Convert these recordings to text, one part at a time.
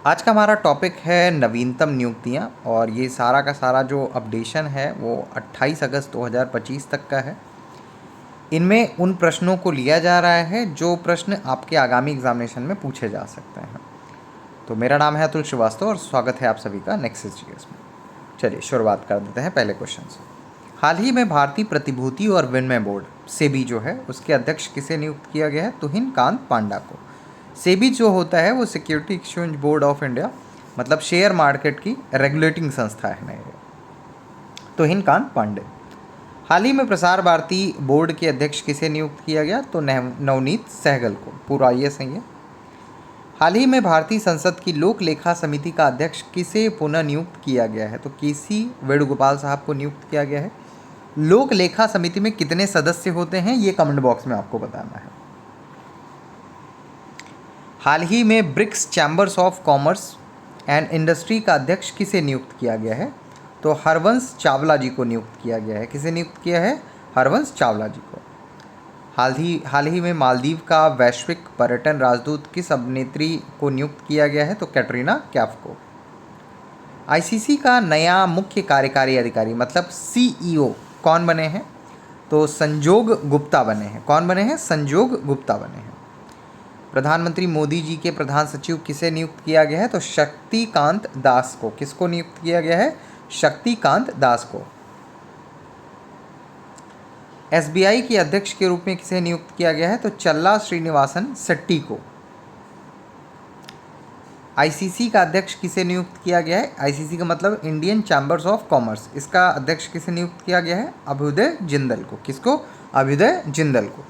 आज का हमारा टॉपिक है नवीनतम नियुक्तियां और ये सारा का सारा जो अपडेशन है वो 28 अगस्त 2025 तक का है। इनमें उन प्रश्नों को लिया जा रहा है जो प्रश्न आपके आगामी एग्जामिनेशन में पूछे जा सकते हैं। तो मेरा नाम है अतुल श्रीवास्तव और स्वागत है आप सभी का नेक्सस जीएस में। चलिए शुरुआत कर देते हैं पहले क्वेश्चन से। हाल ही में भारतीय प्रतिभूति और विनिमय बोर्ड सेबी जो है उसके अध्यक्ष किसे नियुक्त किया गया है? तुहिन कांत पांडा को। सेबी जो होता है वो security exchange board of India मतलब शेयर मार्केट की रेगुलेटिंग संस्था है नहीं है। तुहिन कांत पांडे। हाल ही में प्रसार भारती बोर्ड के अध्यक्ष किसे नियुक्त किया गया? तो नवनीत सहगल को। पूरा IAS है ये। हाल ही में भारतीय संसद की लोक लेखा समिति का अध्यक्ष किसे पुनः नियुक्त किया गया है? तो KC वेणुगोपाल साहब को नियुक्त किया गया है। लोक लेखा समिति में कितने सदस्य होते हैं ये कमेंट बॉक्स में आपको बताना है। हाल ही में BRICS chambers of commerce and industry का अध्यक्ष किसे नियुक्त किया गया है? तो हरवंश चावला जी को नियुक्त किया गया है। किसे नियुक्त किया है? हरवंश चावला जी को। हाल ही में मालदीव का वैश्विक पर्यटन राजदूत किस अभिनेत्री को नियुक्त किया गया है? तो कैटरीना कैफ को। ICC का नया मुख्य कार्यकारी अधिकारी मतलब CEO कौन बने हैं? तो संजोग गुप्ता बने हैं। कौन बने हैं? संजोग गुप्ता बने हैं। प्रधानमंत्री मोदी जी के प्रधान सचिव किसे नियुक्त किया गया है? तो शक्तिकांत दास को। किसको नियुक्त किया गया है? शक्तिकांत दास को। SBI के अध्यक्ष के रूप में किसे नियुक्त किया गया है? तो चल्ला श्रीनिवासन शेट्टी को। ICC का अध्यक्ष किसे नियुक्त किया गया है? ICC का मतलब इंडियन चैम्बर्स ऑफ कॉमर्स। इसका अध्यक्ष किसे नियुक्त किया गया है? अभ्युदय जिंदल को। किसको? अभ्युदय जिंदल को।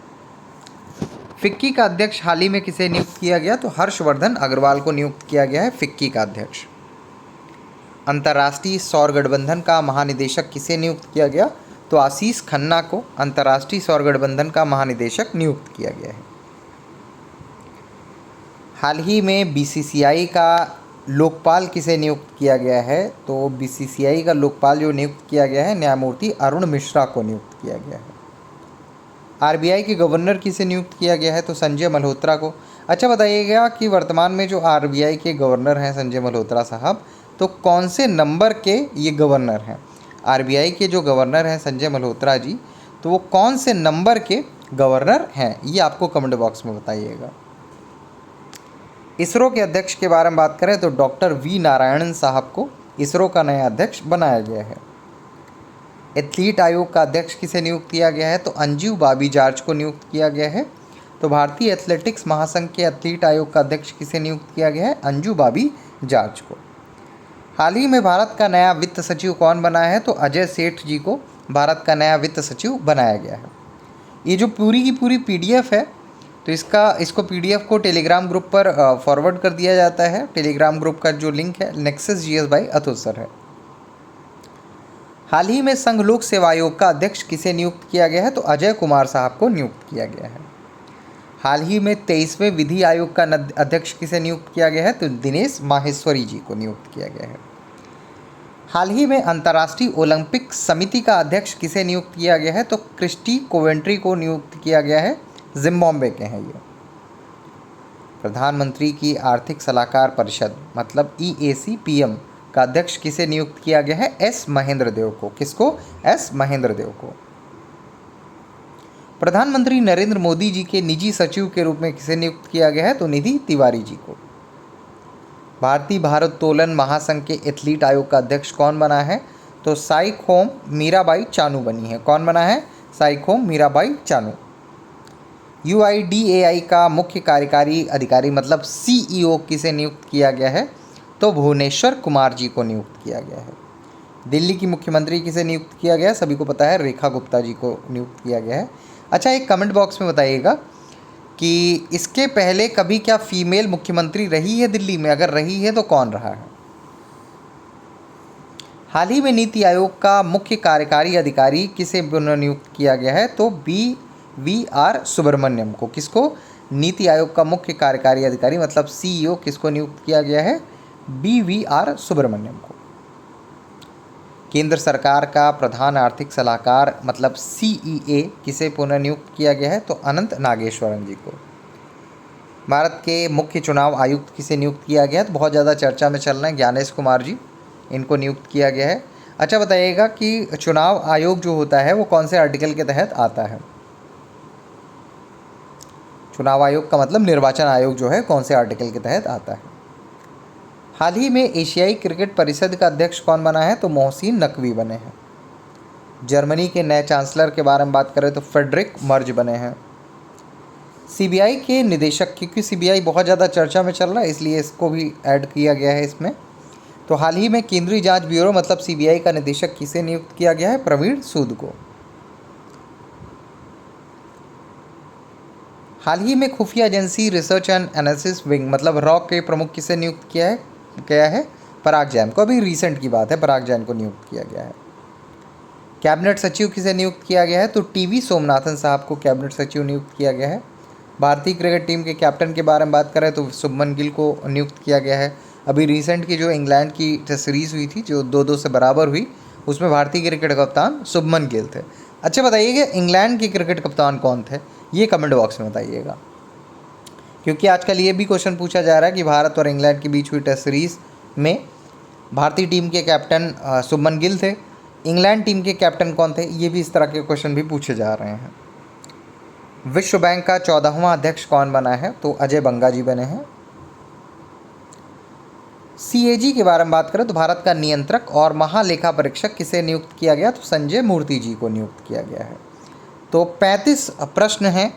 फिक्की का अध्यक्ष हाल ही में किसे नियुक्त किया गया? तो हर्षवर्धन अग्रवाल को नियुक्त किया गया है फिक्की का अध्यक्ष। अंतर्राष्ट्रीय सौर गठबंधन का महानिदेशक किसे नियुक्त किया गया? तो आशीष खन्ना को अंतर्राष्ट्रीय सौर गठबंधन का महानिदेशक नियुक्त किया गया है। हाल ही में BCCI का लोकपाल किसे नियुक्त किया गया है? तो BCCI का लोकपाल जो नियुक्त किया गया है न्यायमूर्ति अरुण मिश्रा को नियुक्त किया गया है। RBI के गवर्नर किसे नियुक्त किया गया है? तो संजय मल्होत्रा को। अच्छा बताइएगा कि वर्तमान में जो RBI के गवर्नर हैं संजय मल्होत्रा साहब, तो कौन से नंबर के ये गवर्नर हैं? RBI के जो गवर्नर हैं संजय मल्होत्रा जी, तो वो कौन से नंबर के गवर्नर हैं ये आपको कमेंट बॉक्स में बताइएगा। इसरो के अध्यक्ष के बारे में बात करें तो डॉक्टर V नारायणन साहब को इसरो का नया अध्यक्ष बनाया गया है। एथलीट आयोग का अध्यक्ष किसे नियुक्त किया गया है? तो अंजू बाबी जॉर्ज को नियुक्त किया गया है। तो भारतीय एथलेटिक्स महासंघ के एथलीट आयोग का अध्यक्ष किसे नियुक्त किया गया है? अंजू बाबी जॉर्ज को। हाल ही में भारत का नया वित्त सचिव कौन बना है? तो अजय सेठ जी को भारत का नया वित्त सचिव बनाया गया है। ये जो पूरी की पूरी PDF है तो इसको PDF को टेलीग्राम ग्रुप पर फॉरवर्ड कर दिया जाता है। टेलीग्राम ग्रुप का जो लिंक है nexus GS by Atul sir है। हाल ही में संघ लोक सेवा आयोग का अध्यक्ष किसे नियुक्त किया गया है? तो अजय कुमार साहब को नियुक्त किया गया है। हाल ही में 23वें विधि आयोग का अध्यक्ष किसे नियुक्त किया गया है? तो दिनेश माहेश्वरी जी को नियुक्त किया गया है। हाल ही में अंतर्राष्ट्रीय ओलंपिक समिति का अध्यक्ष किसे नियुक्त किया गया है? तो क्रिस्टी कोवेंट्री को नियुक्त किया गया है। जिम्बाब्वे के हैं ये। प्रधानमंत्री की आर्थिक सलाहकार परिषद मतलब EAC-PM का अध्यक्ष किसे नियुक्त किया गया है? S महेंद्र देव को। किसको? S महेंद्र देव को। प्रधानमंत्री नरेंद्र मोदी जी के निजी सचिव के रूप में किसे नियुक्त किया गया है? तो निधि तिवारी जी को। भारतीय भारोत्तोलन महासंघ के एथलीट आयोग का अध्यक्ष कौन बना है? तो साइखोम मीराबाई चानू बनी है। कौन बना है? साइखोम मीराबाई चानू। UIDAI का मुख्य कार्यकारी अधिकारी मतलब CEO किसे नियुक्त किया गया है? तो भुवनेश्वर कुमार जी को नियुक्त किया गया है। दिल्ली की मुख्यमंत्री किसे नियुक्त किया गया? सभी को पता है रेखा गुप्ता जी को नियुक्त किया गया है। अच्छा एक कमेंट बॉक्स में बताइएगा कि इसके पहले कभी क्या फीमेल मुख्यमंत्री रही है दिल्ली में? अगर रही है तो कौन रहा है? हाल ही में नीति आयोग का मुख्य कार्यकारी अधिकारी किसे नियुक्त किया गया है? तो BVR सुब्रमण्यम को। किसको? नीति आयोग का मुख्य कार्यकारी अधिकारी मतलब CEO किसको नियुक्त किया गया है? BVR सुब्रमण्यम को। केंद्र सरकार का प्रधान आर्थिक सलाहकार मतलब CEA किसे पुनः नियुक्त किया गया है? तो अनंत नागेश्वरन जी को। भारत के मुख्य चुनाव आयुक्त किसे नियुक्त किया गया है? तो बहुत ज़्यादा चर्चा में चल रहे हैं ज्ञानेश कुमार जी, इनको नियुक्त किया गया है। अच्छा बताइएगा कि चुनाव आयोग जो होता है वो कौन से आर्टिकल के तहत आता है? चुनाव आयोग का मतलब निर्वाचन आयोग जो है कौन से आर्टिकल के तहत आता है? हाल ही में एशियाई क्रिकेट परिषद का अध्यक्ष कौन बना है? तो मोहसिन नकवी बने हैं। जर्मनी के नए चांसलर के बारे में बात करें तो फ्रेडरिक मर्ज बने हैं। सीबीआई के निदेशक, क्योंकि सीबीआई बहुत ज़्यादा चर्चा में चल रहा है इसलिए इसको भी ऐड किया गया है इसमें। तो हाल ही में केंद्रीय जांच ब्यूरो मतलब सीबीआई का निदेशक किसे नियुक्त किया गया है? प्रवीण सूद को। हाल ही में खुफिया agency research and analysis wing मतलब रॉ के प्रमुख किसे नियुक्त किया है? पराग जैन को। अभी रिसेंट की बात है, पराग जैन को नियुक्त किया गया है। कैबिनेट सचिव किसे नियुक्त किया गया है? तो टीवी सोमनाथन साहब को कैबिनेट सचिव नियुक्त किया गया है। भारतीय क्रिकेट टीम के कैप्टन के बारे में बात करें तो शुभमन गिल को नियुक्त किया गया है। अभी रिसेंट की जो इंग्लैंड की टेस्ट सीरीज़ हुई थी जो 2-2 से बराबर हुई, उसमें भारतीय क्रिकेट कप्तान शुभमन गिल थे। अच्छा बताइएगा इंग्लैंड के क्रिकेट कप्तान कौन थे? ये कमेंट बॉक्स में बताइएगा, क्योंकि आजकल ये भी क्वेश्चन पूछा जा रहा है कि भारत और इंग्लैंड के बीच हुई टेस्ट सीरीज़ में भारतीय टीम के कैप्टन शुभमन गिल थे, इंग्लैंड टीम के कैप्टन कौन थे? ये भी इस तरह के क्वेश्चन भी पूछे जा रहे हैं। विश्व बैंक का 14वां अध्यक्ष कौन बना है? तो अजय बंगा जी बने हैं। सीएजी के बारे में बात करें तो भारत का नियंत्रक और महालेखा परीक्षक किसे नियुक्त किया गया? तो संजय मूर्ति जी को नियुक्त किया गया है। तो 35 प्रश्न हैं,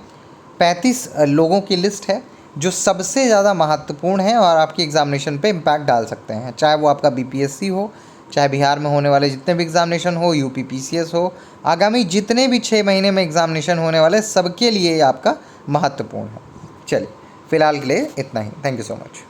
35 लोगों की लिस्ट है जो सबसे ज़्यादा महत्वपूर्ण है और आपकी एग्जामिनेशन पे इम्पैक्ट डाल सकते हैं, चाहे वो आपका बीपीएससी हो, चाहे बिहार में होने वाले जितने भी एग्जामिनेशन हो, यूपी पीसीएस हो, आगामी जितने भी 6 महीने में एग्जामिनेशन होने वाले सबके लिए ये आपका महत्वपूर्ण है। चलिए फिलहाल के लिए इतना ही। Thank you so much.